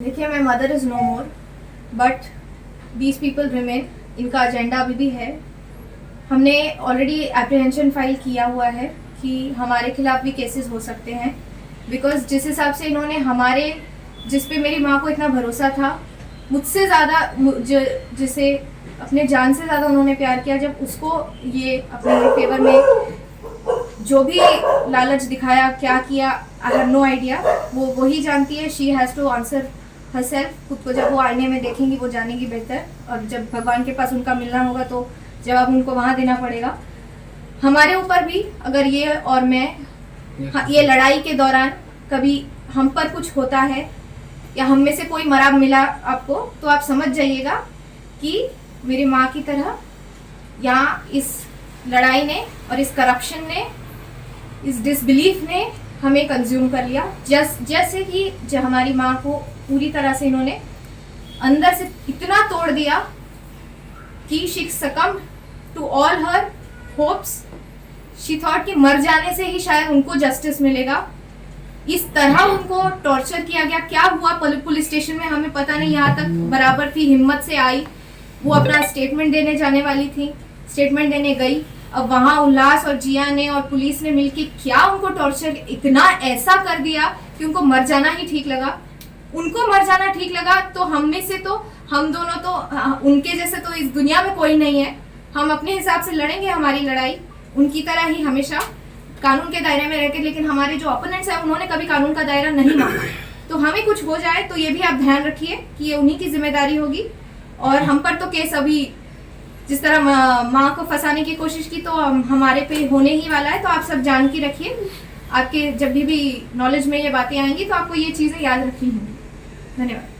देखिए, my mother is no more but these people remain. इनका agenda अभी भी है। हमने ऑलरेडी एप्रीहेंशन फाइल किया हुआ है कि हमारे खिलाफ भी केसेस हो सकते हैं, बिकॉज जिस हिसाब से इन्होंने हमारे जिस पे मेरी माँ को इतना भरोसा था, मुझसे ज़्यादा जिसे अपने जान से ज़्यादा उन्होंने प्यार किया, जब उसको ये अपने फेवर में जो भी लालच दिखाया, क्या किया, आई हैव नो आइडिया। वो वही जानती है। She has to answer herself. खुद को जब वो आईने में देखेंगी वो जानेगी बेहतर, और जब भगवान के पास उनका मिलना होगा तो जवाब उनको वहाँ देना पड़ेगा। हमारे ऊपर भी अगर ये और मैं ये लड़ाई के दौरान कभी हम पर कुछ होता है या हम में से कोई मराब मिला आपको, तो आप समझ जाइएगा कि मेरी माँ की तरह यहाँ इस लड़ाई ने और इस करप्शन ने, इस डिसबिलीफ ने हमें कंज्यूम कर लिया। जैसे कि जो हमारी माँ को पूरी तरह से इन्होंने अंदर से इतना तोड़ दिया कि she succumbed to all her hopes. She thought कि मर जाने से ही शायद उनको जस्टिस मिलेगा। इस तरह उनको टॉर्चर किया गया। क्या हुआ पुलिस स्टेशन में हमें पता नहीं। यहाँ तक बराबर थी, हिम्मत से आई, वो अपना स्टेटमेंट देने जाने वाली थी, स्टेटमेंट देने गई। अब वहाँ उल्लास और जिया ने और पुलिस ने मिलकर क्या उनको टॉर्चर इतना ऐसा कर दिया कि उनको मर जाना ही ठीक लगा। उनको मर जाना ठीक लगा तो हम में से तो हम दोनों तो उनके जैसे तो इस दुनिया में कोई नहीं है। हम अपने हिसाब से लड़ेंगे हमारी लड़ाई, उनकी तरह ही हमेशा कानून के दायरे में रहकर। लेकिन हमारे जो ओपोनेंट्स हैं उन्होंने कभी कानून का दायरा नहीं मांगा। तो हमें कुछ हो जाए तो ये भी आप ध्यान रखिए कि ये उन्हीं की जिम्मेदारी होगी। और हम पर तो केस अभी जिस तरह माँ को फंसाने की कोशिश की तो हमारे पे होने ही वाला है। तो आप सब जान के रखिए। आपके जब भी नॉलेज में ये बातें आएंगी तो आपको ये चीज़ें याद रखनी होंगी। धन्यवाद।